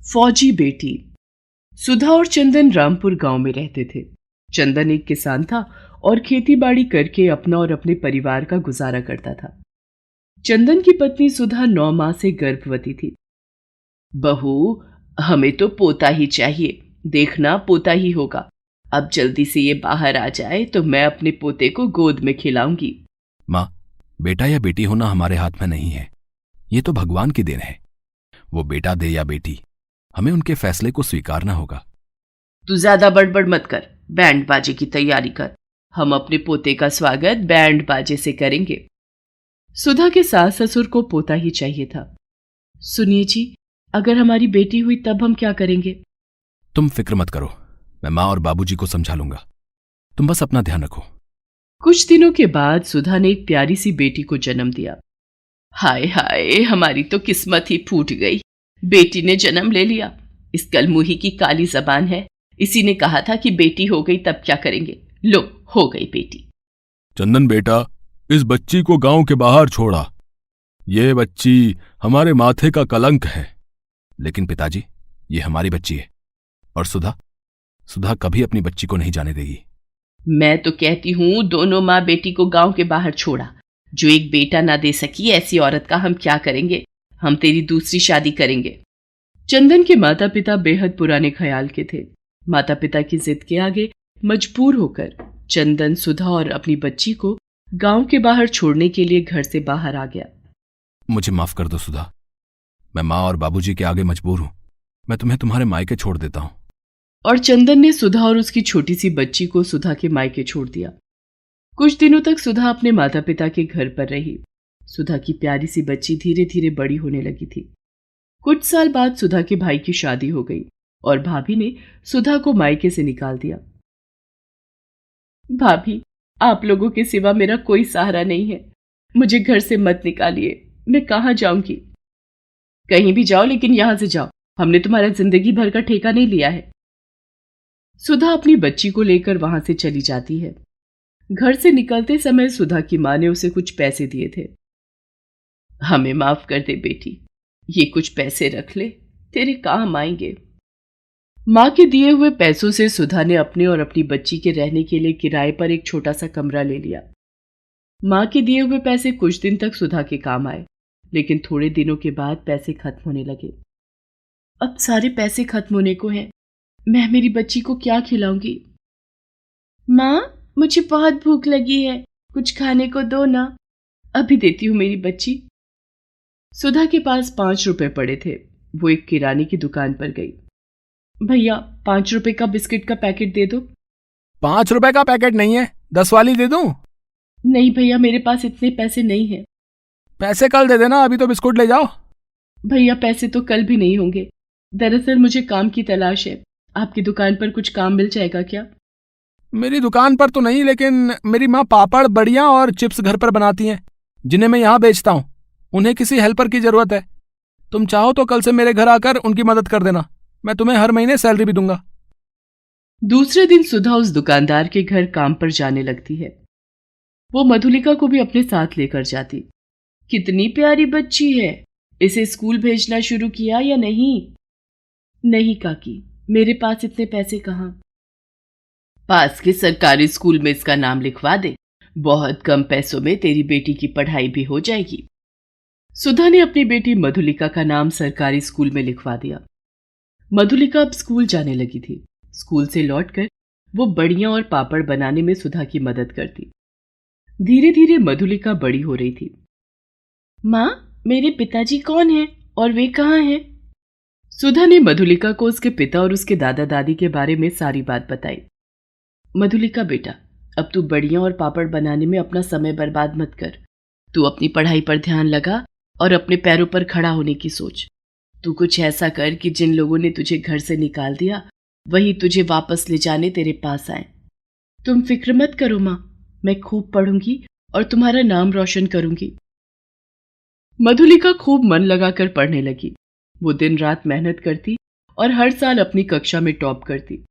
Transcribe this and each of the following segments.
फौजी बेटी। सुधा और चंदन रामपुर गांव में रहते थे। चंदन एक किसान था और खेतीबाड़ी करके अपना और अपने परिवार का गुजारा करता था। चंदन की पत्नी सुधा 9 माह से गर्भवती थी। बहू, हमें तो पोता ही चाहिए, देखना पोता ही होगा। अब जल्दी से ये बाहर आ जाए तो मैं अपने पोते को गोद में खिलाऊंगी। माँ, बेटा या बेटी होना हमारे हाथ में नहीं है, ये तो भगवान की देन है। वो बेटा दे या बेटी, हमें उनके फैसले को स्वीकारना होगा। तू ज्यादा बड़बड़ मत कर, बैंड बाजे की तैयारी कर। हम अपने पोते का स्वागत बैंड बाजे से करेंगे। सुधा के सास ससुर को पोता ही चाहिए था। सुनिए जी, अगर हमारी बेटी हुई तब हम क्या करेंगे? तुम फिक्र मत करो, मैं माँ और बाबूजी को समझा लूंगा। तुम बस अपना ध्यान रखो। कुछ दिनों के बाद सुधा ने एक प्यारी सी बेटी को जन्म दिया। हाय हाय, हमारी तो किस्मत ही फूट गई। बेटी ने जन्म ले लिया। इस कलमुही की काली जबान है, इसी ने कहा था कि बेटी हो गई तब क्या करेंगे। लो, हो गई बेटी। चंदन बेटा, इस बच्ची को गांव के बाहर छोड़ा। ये बच्ची हमारे माथे का कलंक है। लेकिन पिताजी, ये हमारी बच्ची है। और सुधा कभी अपनी बच्ची को नहीं जाने देगी। मैं तो कहती हूं दोनों माँ बेटी को गांव के बाहर छोड़ा। जो एक बेटा ना दे सकी ऐसी औरत का हम क्या करेंगे? हम तेरी दूसरी शादी करेंगे। चंदन के माता पिता बेहद पुराने ख्याल के थे। माता पिता की जिद के आगे मजबूर होकर चंदन सुधा और अपनी बच्ची को गांव के बाहर छोड़ने के लिए घर से बाहर आ गया। मुझे माफ कर दो सुधा, मैं माँ और बाबूजी के आगे मजबूर हूं। मैं तुम्हें तुम्हारे मायके छोड़ देता हूं। और चंदन ने सुधा और उसकी छोटी सी बच्ची को सुधा के मायके छोड़ दिया। कुछ दिनों तक सुधा अपने माता पिता के घर पर रही। सुधा की प्यारी सी बच्ची धीरे धीरे बड़ी होने लगी थी। कुछ साल बाद सुधा के भाई की शादी हो गई और भाभी ने सुधा को मायके से निकाल दिया। भाभी, आप लोगों के सिवा मेरा कोई सहारा नहीं है। मुझे घर से मत निकालिए, मैं कहाँ जाऊंगी? कहीं भी जाओ, लेकिन यहां से जाओ। हमने तुम्हारा जिंदगी भर का ठेका नहीं लिया है। सुधा अपनी बच्ची को लेकर वहां से चली जाती है। घर से निकलते समय सुधा की मां ने उसे कुछ पैसे दिए थे। हमें माफ कर दे बेटी, ये कुछ पैसे रख ले, तेरे काम आएंगे। मां के दिए हुए पैसों से सुधा ने अपने और अपनी बच्ची के रहने के लिए किराए पर एक छोटा सा कमरा ले लिया। मां के दिए हुए पैसे कुछ दिन तक सुधा के काम आए, लेकिन थोड़े दिनों के बाद पैसे खत्म होने लगे। अब सारे पैसे खत्म होने को हैं, मैं मेरी बच्ची को क्या खिलाऊंगी? मां, मुझे बहुत भूख लगी है, कुछ खाने को दो ना। अभी देती हूं मेरी बच्ची। सुधा के पास 5 रुपए पड़े थे। वो एक किराने की दुकान पर गई। भैया, 5 रुपए का बिस्किट का पैकेट दे दो। 5 रुपए का पैकेट नहीं है, 10 वाली दे दूं? नहीं भैया, मेरे पास इतने पैसे नहीं हैं। पैसे कल दे देना, अभी तो बिस्कुट ले जाओ। भैया, पैसे तो कल भी नहीं होंगे। दरअसल मुझे काम की तलाश है। आपकी दुकान पर कुछ काम मिल जाएगा क्या? मेरी दुकान पर तो नहीं, लेकिन मेरी माँ पापड़, बड़ियाँ और चिप्स घर पर बनाती हैं, जिन्हें मैं यहाँ बेचता हूँ। उन्हें किसी हेल्पर की जरूरत है। तुम चाहो तो कल से मेरे घर आकर उनकी मदद कर देना। मैं तुम्हें हर महीने सैलरी भी दूंगा। दूसरे दिन सुधा उस दुकानदार के घर काम पर जाने लगती है। वो मधुलिका को भी अपने साथ लेकर जाती। कितनी प्यारी बच्ची है, इसे स्कूल भेजना शुरू किया या नहीं? नहीं काकी, मेरे पास इतने पैसे कहाँ। पास के सरकारी स्कूल में इसका नाम लिखवा दे, बहुत कम पैसों में तेरी बेटी की पढ़ाई भी हो जाएगी। सुधा ने अपनी बेटी मधुलिका का नाम सरकारी स्कूल में लिखवा दिया। मधुलिका अब स्कूल जाने लगी थी। स्कूल से लौटकर वो बड़ियां और पापड़ बनाने में सुधा की मदद करती। धीरे धीरे मधुलिका बड़ी हो रही थी। माँ, मेरे पिताजी कौन हैं और वे कहाँ हैं? सुधा ने मधुलिका को उसके पिता और उसके दादा दादी के बारे में सारी बात बताई। मधुलिका बेटा, अब तू बड़ियां और पापड़ बनाने में अपना समय बर्बाद मत कर। तू अपनी पढ़ाई पर ध्यान लगा और अपने पैरों पर खड़ा होने की सोच। तू कुछ ऐसा कर कि जिन लोगों ने तुझे घर से निकाल दिया वही तुझे वापस ले जाने तेरे पास आए। तुम फिक्र मत करो माँ, मैं खूब पढ़ूंगी और तुम्हारा नाम रोशन करूंगी। मधुलिका खूब मन लगाकर पढ़ने लगी। वो दिन रात मेहनत करती और हर साल अपनी कक्षा में टॉप करती।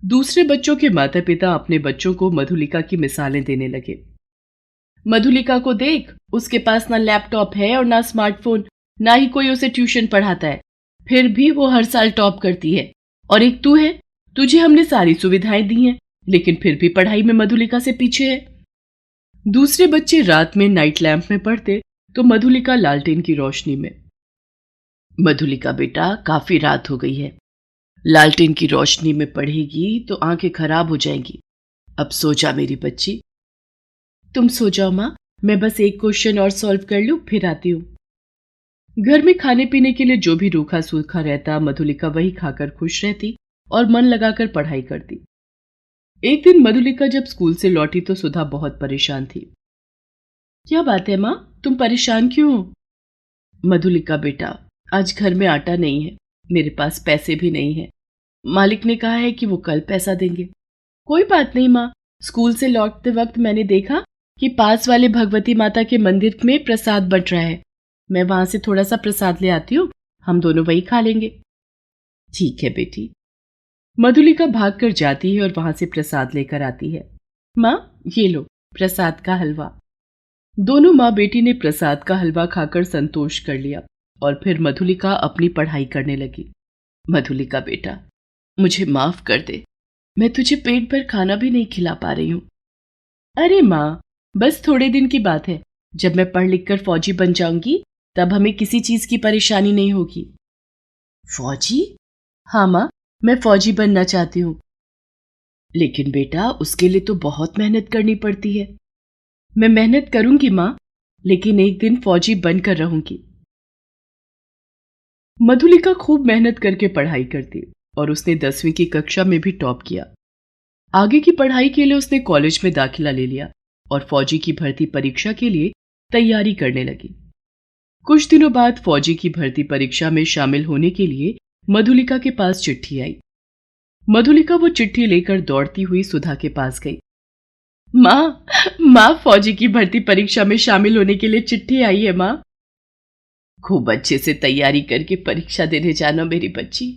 दूसरे बच्चों के माता पिता अपने बच्चों को मधुलिका की मिसालें देने लगे। मधुलिका को देख, उसके पास ना लैपटॉप है और ना स्मार्टफोन, ना ही कोई उसे ट्यूशन पढ़ाता है। फिर भी वो हर साल टॉप करती है। और एक तू है, तुझे हमने सारी सुविधाएं दी हैं, लेकिन फिर भी पढ़ाई में मधुलिका से पीछे है। दूसरे बच्चे रात में नाइट लैंप में पढ़ते तो मधुलिका लालटेन की रोशनी में। मधुलिका बेटा, काफी रात हो गई है, लालटेन की रोशनी में पढ़ेगी तो आंखें खराब हो जाएंगी। अब सो जा मेरी बच्ची। तुम सो जाओ माँ, मैं बस एक क्वेश्चन और सॉल्व कर लूं, फिर आती हूँ। घर में खाने पीने के लिए जो भी रूखा सूखा रहता, मधुलिका वही खाकर खुश रहती और मन लगाकर पढ़ाई करती। एक दिन मधुलिका जब स्कूल से लौटी तो सुधा बहुत परेशान थी। क्या बात है माँ, तुम परेशान क्यों हो? मधुलिका बेटा, आज घर में आटा नहीं है, मेरे पास पैसे भी नहीं है। मालिक ने कहा है कि वो कल पैसा देंगे। कोई बात नहीं माँ, स्कूल से लौटते वक्त मैंने देखा कि पास वाले भगवती माता के मंदिर में प्रसाद बंट रहा है। मैं वहां से थोड़ा सा प्रसाद ले आती हूँ, हम दोनों वही खा लेंगे। ठीक है बेटी। मधुलिका भागकर जाती है और वहां से प्रसाद लेकर आती है। माँ, ये लो प्रसाद का हलवा। दोनों माँ बेटी ने प्रसाद का हलवा खाकर संतोष कर लिया और फिर मधुलिका अपनी पढ़ाई करने लगी। मधुलिका बेटा, मुझे माफ कर दे, मैं तुझे पेट भर खाना भी नहीं खिला पा रही हूं। अरे माँ, बस थोड़े दिन की बात है, जब मैं पढ़ लिख कर फौजी बन जाऊंगी तब हमें किसी चीज की परेशानी नहीं होगी। फौजी? हाँ माँ, मैं फौजी बनना चाहती हूँ। लेकिन बेटा, उसके लिए तो बहुत मेहनत करनी पड़ती है। मैं मेहनत करूंगी माँ, लेकिन एक दिन फौजी बनकर रहूंगी। मधुलिका खूब मेहनत करके पढ़ाई करती और उसने 10वीं की कक्षा में भी टॉप किया। आगे की पढ़ाई के लिए उसने कॉलेज में दाखिला ले लिया और फौजी की भर्ती परीक्षा के लिए तैयारी करने लगी। कुछ दिनों बाद फौजी की भर्ती परीक्षा में शामिल होने के लिए मधुलिका के पास चिट्ठी आई। मधुलिका वो चिट्ठी लेकर दौड़ती हुई सुधा के पास गई। माँ, फौजी की भर्ती परीक्षा में शामिल होने के लिए चिट्ठी आई है माँ। खूब अच्छे से तैयारी करके परीक्षा देने जाना मेरी बच्ची,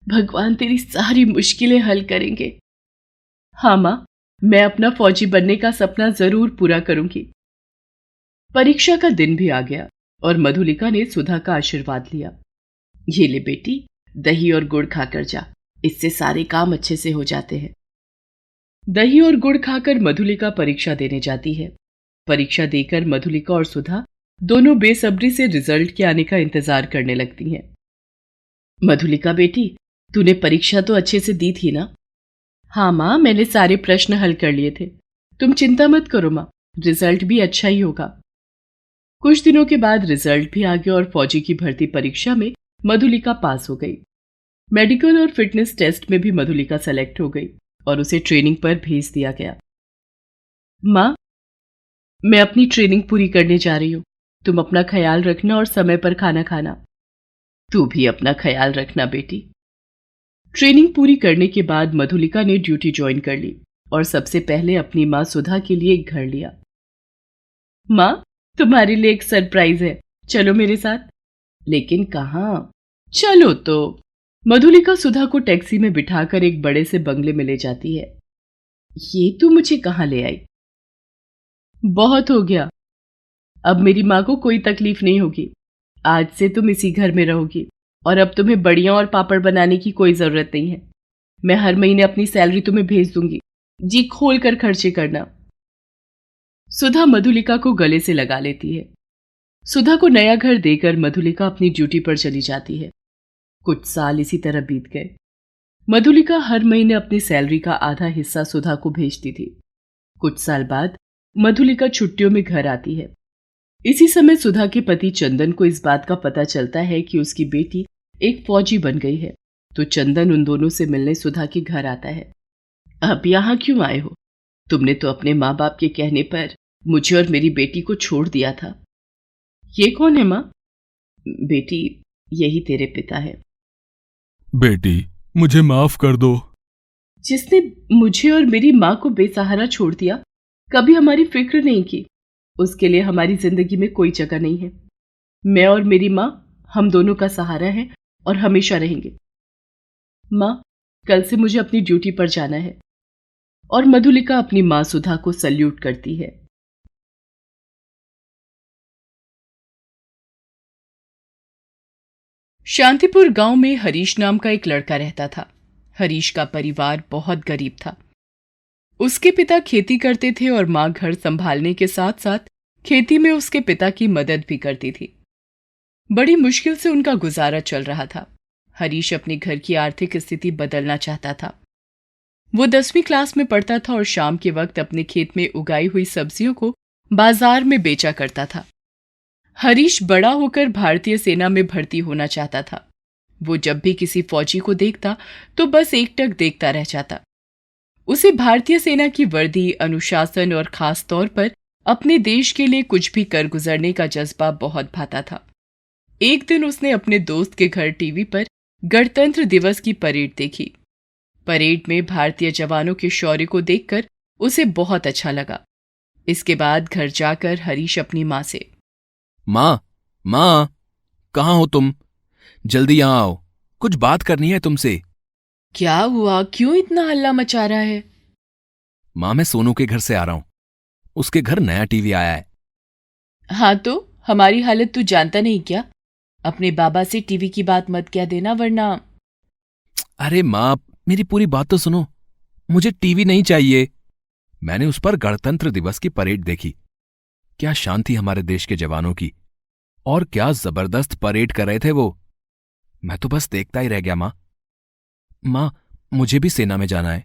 भगवान तेरी सारी मुश्किलें हल करेंगे। हाँ माँ, मैं अपना फौजी बनने का सपना जरूर पूरा करूंगी। परीक्षा का दिन भी आ गया और मधुलिका ने सुधा का आशीर्वाद लिया। ये ले बेटी, दही और गुड़ खाकर जा, इससे सारे काम अच्छे से हो जाते हैं। दही और गुड़ खाकर मधुलिका परीक्षा देने जाती है। परीक्षा देकर मधुलिका और सुधा दोनों बेसब्री से रिजल्ट के आने का इंतजार करने लगती हैं। मधुलिका बेटी, तूने परीक्षा तो अच्छे से दी थी ना? हाँ माँ, मैंने सारे प्रश्न हल कर लिए थे। तुम चिंता मत करो माँ, रिजल्ट भी अच्छा ही होगा। कुछ दिनों के बाद रिजल्ट भी आ गया और फौजी की भर्ती परीक्षा में मधुलिका पास हो गई। मेडिकल और फिटनेस टेस्ट में भी मधुलिका सेलेक्ट हो गई और उसे ट्रेनिंग पर भेज दिया गया। माँ, मैं अपनी ट्रेनिंग पूरी करने जा रही हूँ, तुम अपना ख्याल रखना और समय पर खाना खाना। तू भी अपना ख्याल रखना बेटी। ट्रेनिंग पूरी करने के बाद मधुलिका ने ड्यूटी ज्वाइन कर ली और सबसे पहले अपनी माँ सुधा के लिए एक घर लिया। माँ, तुम्हारे लिए एक सरप्राइज है, चलो मेरे साथ। लेकिन कहाँ? चलो तो। मधुलिका सुधा को टैक्सी में बिठाकर एक बड़े से बंगले में ले जाती है। ये तू मुझे कहाँ ले आई? बहुत हो गया, अब मेरी माँ को कोई तकलीफ नहीं होगी। आज से तुम इसी घर में रहोगी और अब तुम्हें बड़ियां और पापड़ बनाने की कोई जरूरत नहीं है। मैं हर महीने अपनी सैलरी तुम्हें भेज दूंगी, जी खोल कर खर्चे करना। सुधा मधुलिका को गले से लगा लेती है। सुधा को नया घर देकर मधुलिका अपनी ड्यूटी पर चली जाती है। कुछ साल इसी तरह बीत गए। मधुलिका हर महीने अपनी सैलरी का आधा हिस्सा सुधा को भेजती थी। कुछ साल बाद मधुलिका छुट्टियों में घर आती है। इसी समय सुधा के पति चंदन को इस बात का पता चलता है कि उसकी बेटी एक फौजी बन गई है, तो चंदन उन दोनों से मिलने सुधा के घर आता है। अब यहाँ क्यों आए हो? तुमने तो अपने माँ बाप के कहने पर मुझे और मेरी बेटी को छोड़ दिया था। ये कौन है माँ? बेटी, यही तेरे पिता है। बेटी, मुझे माफ कर दो। जिसने मुझे और मेरी माँ को बेसहारा छोड़ दिया, कभी हमारी फिक्र नहीं की, उसके लिए हमारी जिंदगी में कोई जगह नहीं है। मैं और मेरी माँ हम दोनों का सहारा है और हमेशा रहेंगे। माँ, कल से मुझे अपनी ड्यूटी पर जाना है। और मधुलिका अपनी माँ सुधा को सल्यूट करती है। शांतिपुर गांव में हरीश नाम का एक लड़का रहता था। हरीश का परिवार बहुत गरीब था। उसके पिता खेती करते थे और मां घर संभालने के साथ साथ खेती में उसके पिता की मदद भी करती थी। बड़ी मुश्किल से उनका गुजारा चल रहा था। हरीश अपने घर की आर्थिक स्थिति बदलना चाहता था। वो 10वीं क्लास में पढ़ता था और शाम के वक्त अपने खेत में उगाई हुई सब्जियों को बाजार में बेचा करता था। हरीश बड़ा होकर भारतीय सेना में भर्ती होना चाहता था। वो जब भी किसी फौजी को देखता तो बस एकटक देखता रह जाता। उसे भारतीय सेना की वर्दी, अनुशासन और खास तौर पर अपने देश के लिए कुछ भी कर गुजरने का जज्बा बहुत भाता था। एक दिन उसने अपने दोस्त के घर टीवी पर गणतंत्र दिवस की परेड देखी। परेड में भारतीय जवानों के शौर्य को देखकर उसे बहुत अच्छा लगा। इसके बाद घर जाकर हरीश अपनी मां से, माँ, कहाँ हो तुम? जल्दी यहाँ आओ, कुछ बात करनी है तुमसे। क्या हुआ? क्यों इतना हल्ला मचा रहा है? माँ, मैं सोनू के घर से आ रहा हूं। उसके घर नया टीवी आया है। हाँ तो हमारी हालत तू जानता नहीं क्या? अपने बाबा से टीवी की बात मत कह देना वरना। अरे माँ, मेरी पूरी बात तो सुनो। मुझे टीवी नहीं चाहिए। मैंने उस पर गणतंत्र दिवस की परेड देखी। क्या शान थी हमारे देश के जवानों की, और क्या जबरदस्त परेड कर रहे थे वो। मैं तो बस देखता ही रह गया माँ। माँ, मुझे भी सेना में जाना है।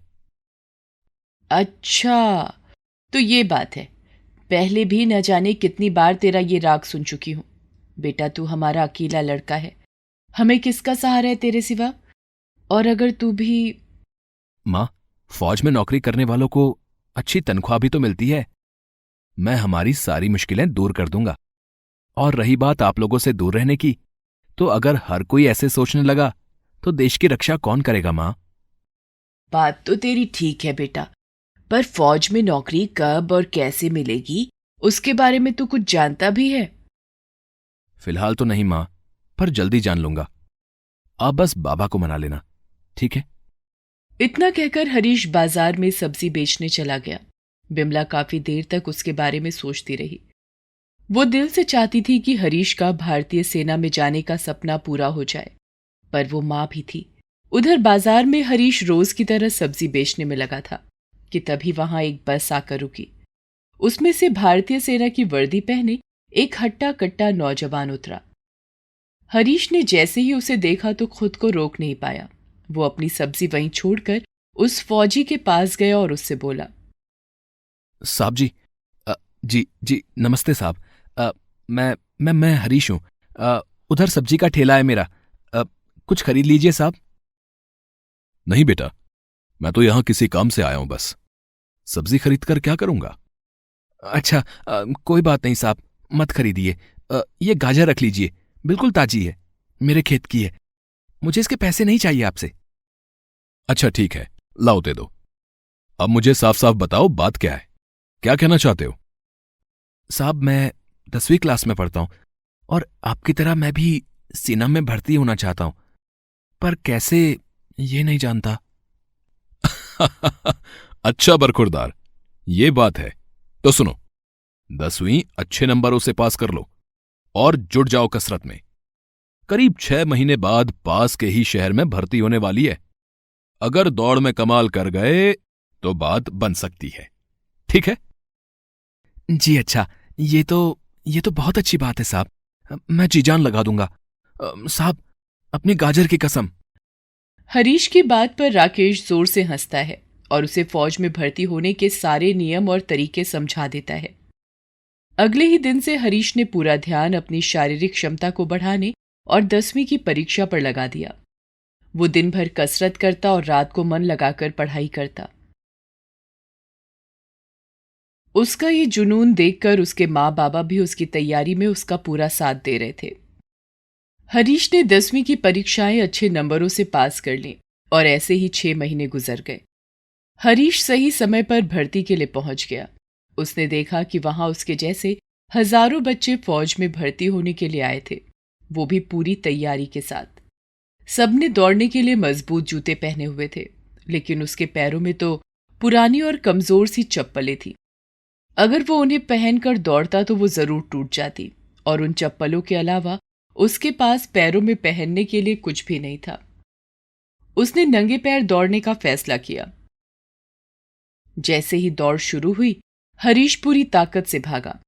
अच्छा, तो ये बात है। पहले भी न जाने कितनी बार तेरा ये राग सुन चुकी हूं। बेटा, तू हमारा अकेला लड़का है। हमें किसका सहारा है तेरे सिवा? और अगर तू भी। माँ, फौज में नौकरी करने वालों को अच्छी तनख्वाह भी तो मिलती है। मैं हमारी सारी मुश्किलें दूर कर दूंगा। और रही बात आप लोगों से दूर रहने की, तो अगर हर कोई ऐसे सोचने लगा तो देश की रक्षा कौन करेगा माँ? बात तो तेरी ठीक है बेटा, पर फौज में नौकरी कब और कैसे मिलेगी उसके बारे में तू कुछ जानता भी है? फिलहाल तो नहीं माँ, पर जल्दी जान लूंगा। आप बस बाबा को मना लेना, ठीक है? इतना कहकर हरीश बाजार में सब्जी बेचने चला गया। बिमला काफी देर तक उसके बारे में सोचती रही। वो दिल से चाहती थी कि हरीश का भारतीय सेना में जाने का सपना पूरा हो जाए, पर वो मां भी थी। उधर बाजार में हरीश रोज की तरह सब्जी बेचने में लगा था कि तभी वहां एक बस आकर रुकी। उसमें से भारतीय सेना की वर्दी पहने एक हट्टा कट्टा नौजवान उतरा। हरीश ने जैसे ही उसे देखा तो खुद को रोक नहीं पाया। वो अपनी सब्जी वहीं छोड़कर उस फौजी के पास गया और उससे बोला, साहब जी, जी नमस्ते साहब। मैं हरीश हूं। उधर सब्जी का ठेला है मेरा। कुछ खरीद लीजिए साहब। नहीं बेटा, मैं तो यहां किसी काम से आया हूं बस। सब्जी खरीद कर क्या करूंगा? अच्छा, कोई बात नहीं साहब, मत खरीदिए। ये गाजर रख लीजिए, बिल्कुल ताजी है, मेरे खेत की है। मुझे इसके पैसे नहीं चाहिए आपसे। अच्छा ठीक है, लाओ दे दो। अब मुझे साफ साफ बताओ, बात क्या है? क्या कहना चाहते हो? साहब, मैं 10वीं क्लास में पढ़ता हूं और आपकी तरह मैं भी सेना में भर्ती होना चाहता हूं, पर कैसे ये नहीं जानता। अच्छा बरखुरदार, ये बात है तो सुनो। 10वीं अच्छे नंबरों से पास कर लो और जुट जाओ कसरत में। करीब 6 महीने बाद पास के ही शहर में भर्ती होने वाली है। अगर दौड़ में कमाल कर गए तो बात बन सकती है, ठीक है? जी अच्छा, ये तो बहुत अच्छी बात है साहब। मैं जी जान लगा दूंगा। साहब, अपनी गाजर की कसम। हरीश की बात पर राकेश जोर से हंसता है और उसे फौज में भर्ती होने के सारे नियम और तरीके समझा देता है। अगले ही दिन से हरीश ने पूरा ध्यान अपनी शारीरिक क्षमता को बढ़ाने और 10वीं की परीक्षा पर लगा दिया। वो दिन भर कसरत करता और रात को मन लगाकर पढ़ाई करता। उसका ये जुनून देखकर उसके माँ बाबा भी उसकी तैयारी में उसका पूरा साथ दे रहे थे। हरीश ने 10वीं की परीक्षाएं अच्छे नंबरों से पास कर ली और ऐसे ही 6 महीने गुजर गए। हरीश सही समय पर भर्ती के लिए पहुंच गया। उसने देखा कि वहां उसके जैसे हजारों बच्चे फौज में भर्ती होने के लिए आए थे, वो भी पूरी तैयारी के साथ। सबने दौड़ने के लिए मजबूत जूते पहने हुए थे, लेकिन उसके पैरों में तो पुरानी और कमजोर सी चप्पलें थी। अगर वो उन्हें पहनकर दौड़ता तो वो जरूर टूट जाती, और उन चप्पलों के अलावा उसके पास पैरों में पहनने के लिए कुछ भी नहीं था। उसने नंगे पैर दौड़ने का फैसला किया। जैसे ही दौड़ शुरू हुई, हरीश पूरी ताकत से भागा,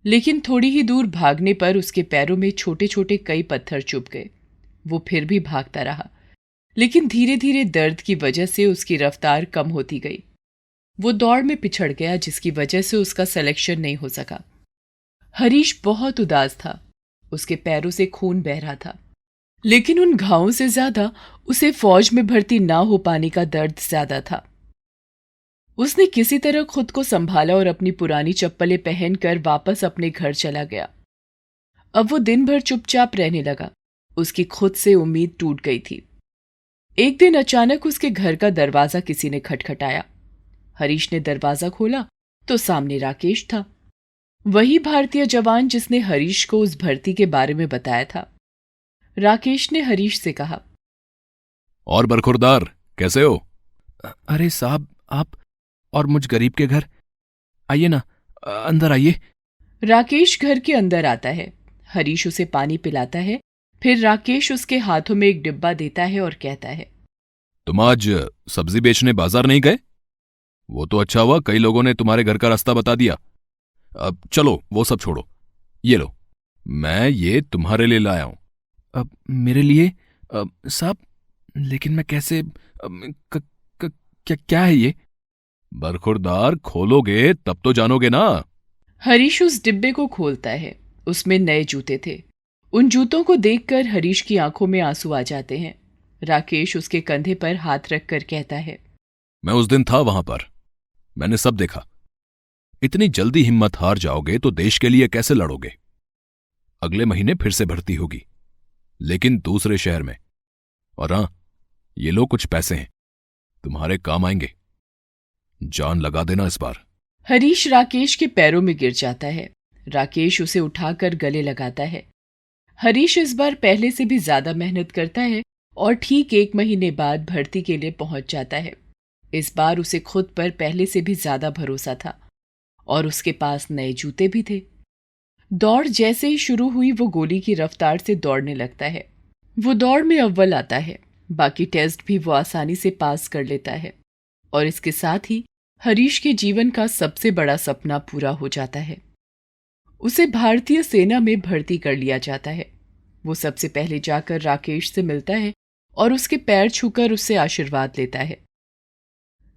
लेकिन थोड़ी ही दूर भागने पर उसके पैरों में छोटे छोटे कई पत्थर चुभ गए। वो फिर भी भागता रहा, लेकिन धीरे धीरे दर्द की वजह से उसकी रफ्तार कम होती गई। वो दौड़ में पिछड़ गया, जिसकी वजह से उसका सिलेक्शन नहीं हो सका। हरीश बहुत उदास था। उसके पैरों से खून बह रहा था, लेकिन उन घावों से ज्यादा उसे फौज में भर्ती ना हो पाने का दर्द ज्यादा था। उसने किसी तरह खुद को संभाला और अपनी पुरानी चप्पलें पहनकर वापस अपने घर चला गया। अब वो दिन भर चुपचाप रहने लगा। उसकी खुद से उम्मीद टूट गई थी। एक दिन अचानक उसके घर का दरवाजा किसी ने खटखटाया। हरीश ने दरवाजा खोला तो सामने राकेश था, वही भारतीय जवान जिसने हरीश को उस भर्ती के बारे में बताया था। राकेश ने हरीश से कहा, और बरखुरदार, कैसे हो? अरे साहब, आप और मुझ गरीब के घर आइए ना, अंदर आइए। राकेश घर के अंदर आता है। हरीश उसे पानी पिलाता है। फिर राकेश उसके हाथों में एक डिब्बा देता है और कहता है, तुम आज सब्जी बेचने बाजार नहीं गए? वो तो अच्छा हुआ, कई लोगों ने तुम्हारे घर का रास्ता बता दिया। अब चलो वो सब छोड़ो, ये लो, मैं ये तुम्हारे लिए लाया हूं। अब मेरे लिए? साहब, लेकिन मैं कैसे? क्या है ये? बरखुरदार, खोलोगे तब तो जानोगे ना। हरीश उस डिब्बे को खोलता है। उसमें नए जूते थे। उन जूतों को देखकर हरीश की आंखों में आंसू आ जाते हैं। राकेश उसके कंधे पर हाथ रखकर कहता है, मैं उस दिन था वहां पर, मैंने सब देखा। इतनी जल्दी हिम्मत हार जाओगे तो देश के लिए कैसे लड़ोगे? अगले महीने फिर से भर्ती होगी, लेकिन दूसरे शहर में। और हां, ये लो कुछ पैसे हैं, तुम्हारे काम आएंगे। जान लगा देना इस बार। हरीश राकेश के पैरों में गिर जाता है। राकेश उसे उठाकर गले लगाता है। हरीश इस बार पहले से भी ज्यादा मेहनत करता है और ठीक 1 महीने बाद भर्ती के लिए पहुंच जाता है। इस बार उसे खुद पर पहले से भी ज्यादा भरोसा था और उसके पास नए जूते भी थे। दौड़ जैसे ही शुरू हुई, वो गोली की रफ्तार से दौड़ने लगता है। वो दौड़ में अव्वल आता है। बाकी टेस्ट भी वो आसानी से पास कर लेता है और इसके साथ ही हरीश के जीवन का सबसे बड़ा सपना पूरा हो जाता है। उसे भारतीय सेना में भर्ती कर लिया जाता है। वो सबसे पहले जाकर राकेश से मिलता है और उसके पैर छूकर उससे आशीर्वाद लेता है।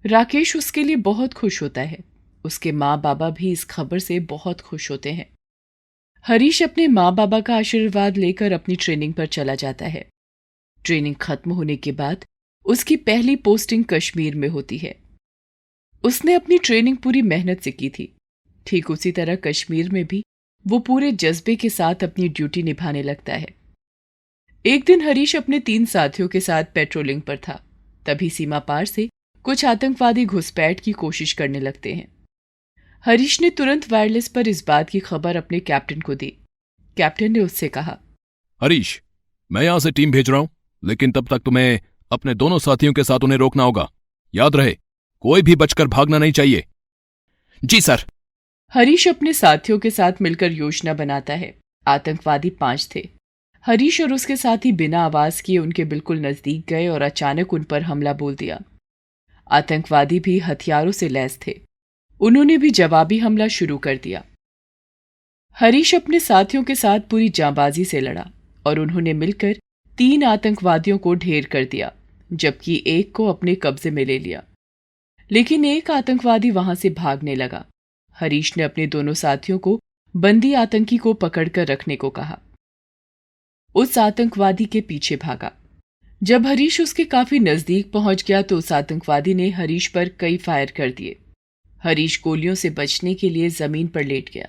राकेश उसके लिए बहुत खुश होता है। उसके माँ बाबा भी इस खबर से बहुत खुश होते हैं। हरीश अपने माँ बाबा का आशीर्वाद लेकर अपनी ट्रेनिंग पर चला जाता है। ट्रेनिंग खत्म होने के बाद उसकी पहली पोस्टिंग कश्मीर में होती है। उसने अपनी ट्रेनिंग पूरी मेहनत से की थी। ठीक उसी तरह कश्मीर में भी वो पूरे जज्बे के साथ अपनी ड्यूटी निभाने लगता है। एक दिन हरीश अपने 3 साथियों के साथ पेट्रोलिंग पर था। तभी सीमा पार से कुछ आतंकवादी घुसपैठ की कोशिश करने लगते हैं। हरीश ने तुरंत वायरलेस पर इस बात की खबर अपने कैप्टन को दी। कैप्टन ने उससे कहा, हरीश, मैं यहां से टीम भेज रहा हूं, लेकिन तब तक तुम्हें अपने दोनों साथियों के साथ उन्हें रोकना होगा। याद रहे, कोई भी बचकर भागना नहीं चाहिए। जी सर। हरीश अपने साथियों के साथ मिलकर योजना बनाता है। आतंकवादी 5 थे। हरीश और उसके साथी बिना आवाज किए उनके बिल्कुल नजदीक गए और अचानक उन पर हमला बोल दिया। आतंकवादी भी हथियारों से लैस थे। उन्होंने भी जवाबी हमला शुरू कर दिया। हरीश अपने साथियों के साथ पूरी जांबाजी से लड़ा और उन्होंने मिलकर 3 आतंकवादियों को ढेर कर दिया, जबकि एक को अपने कब्जे में ले लिया। लेकिन एक आतंकवादी वहां से भागने लगा। हरीश ने अपने दोनों साथियों को बंदी आतंकी को पकड़कर रखने को कहा। उस आतंकवादी के पीछे भागा। जब हरीश उसके काफी नजदीक पहुंच गया तो उस आतंकवादी ने हरीश पर कई फायर कर दिए। हरीश गोलियों से बचने के लिए जमीन पर लेट गया,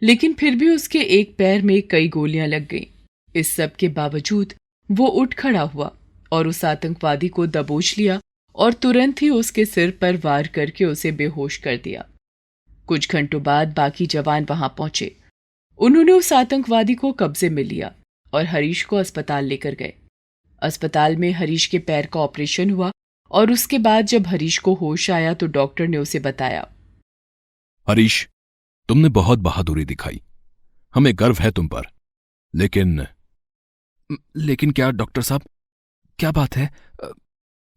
लेकिन फिर भी उसके एक पैर में कई गोलियां लग गईं। इस सब के बावजूद वो उठ खड़ा हुआ और उस आतंकवादी को दबोच लिया और तुरंत ही उसके सिर पर वार करके उसे बेहोश कर दिया। कुछ घंटों बाद बाकी जवान वहां पहुंचे। उन्होंने उस आतंकवादी को कब्जे में लिया और हरीश को अस्पताल लेकर गए। अस्पताल में हरीश के पैर का ऑपरेशन हुआ और उसके बाद जब हरीश को होश आया तो डॉक्टर ने उसे बताया, हरीश, तुमने बहुत बहादुरी दिखाई, हमें गर्व है तुम पर, लेकिन लेकिन क्या डॉक्टर साहब, क्या बात है?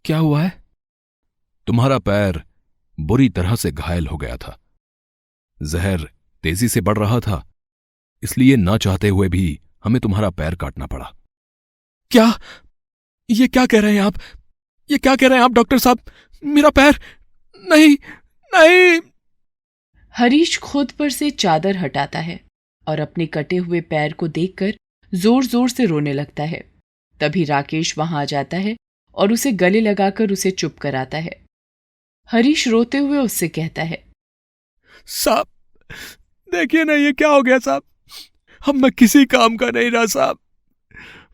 क्या हुआ है? तुम्हारा पैर बुरी तरह से घायल हो गया था। जहर तेजी से बढ़ रहा था, इसलिए ना चाहते हुए भी हमें तुम्हारा पैर काटना पड़ा। क्या? ये क्या कह रहे हैं आप? ये क्या कह रहे हैं आप डॉक्टर साहब? मेरा पैर! नहीं, नहीं! हरीश खुद पर से चादर हटाता है और अपने कटे हुए पैर को देखकर जोर जोर से रोने लगता है। तभी राकेश वहां आ जाता है और उसे गले लगाकर उसे चुप कराता है। हरीश रोते हुए उससे कहता है, साहब, देखिए ना, ये क्या हो गया साहब? अब मैं किसी काम का नहीं रहा साहब।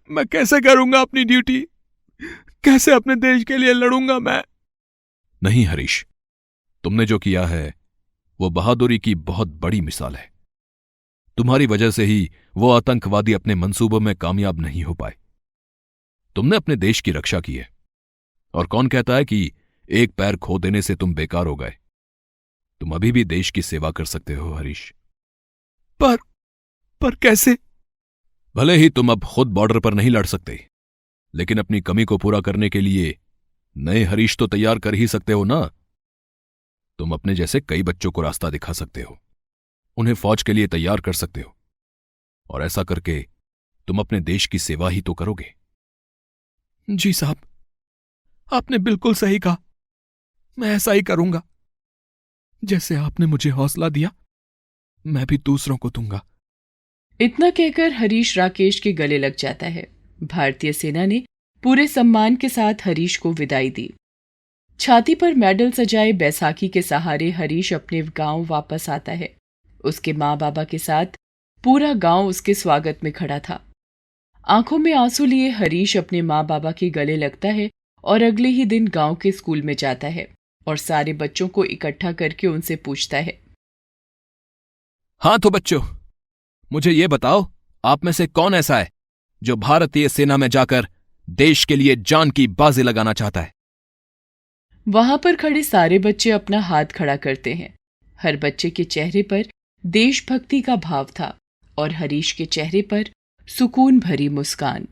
मैं कैसे करूंगा अपनी ड्यूटी? कैसे अपने देश के लिए लड़ूंगा मैं? नहीं हरीश, तुमने जो किया है वो बहादुरी की बहुत बड़ी मिसाल है। तुम्हारी वजह से ही वो आतंकवादी अपने मंसूबों में कामयाब नहीं हो पाए। तुमने अपने देश की रक्षा की है, और कौन कहता है कि एक पैर खो देने से तुम बेकार हो गए? तुम अभी भी देश की सेवा कर सकते हो हरीश। पर कैसे? भले ही तुम अब खुद बॉर्डर पर नहीं लड़ सकते, लेकिन अपनी कमी को पूरा करने के लिए नए हरीश तो तैयार कर ही सकते हो ना। तुम अपने जैसे कई बच्चों को रास्ता दिखा सकते हो, उन्हें फौज के लिए तैयार कर सकते हो, और ऐसा करके तुम अपने देश की सेवा ही तो करोगे। जी साहब, आपने बिल्कुल सही कहा। मैं ऐसा ही करूंगा। जैसे आपने मुझे हौसला दिया, मैं भी दूसरों को दूंगा। इतना कहकर हरीश राकेश के गले लग जाता है। भारतीय सेना ने पूरे सम्मान के साथ हरीश को विदाई दी। छाती पर मेडल सजाए बैसाखी के सहारे हरीश अपने गांव वापस आता है। उसके माँ बाबा के साथ पूरा गांव उसके स्वागत में खड़ा था। आंखों में आंसू लिए हरीश अपने माँ बाबा के गले लगता है और अगले ही दिन गांव के स्कूल में जाता है और सारे बच्चों को इकट्ठा करके उनसे पूछता है, हाँ तो बच्चों, मुझे ये बताओ, आप में से कौन ऐसा है जो भारतीय सेना में जाकर देश के लिए जान की बाजी लगाना चाहता है? वहां पर खड़े सारे बच्चे अपना हाथ खड़ा करते हैं। हर बच्चे के चेहरे पर देशभक्ति का भाव था और हरीश के चेहरे पर सुकून भरी मुस्कान।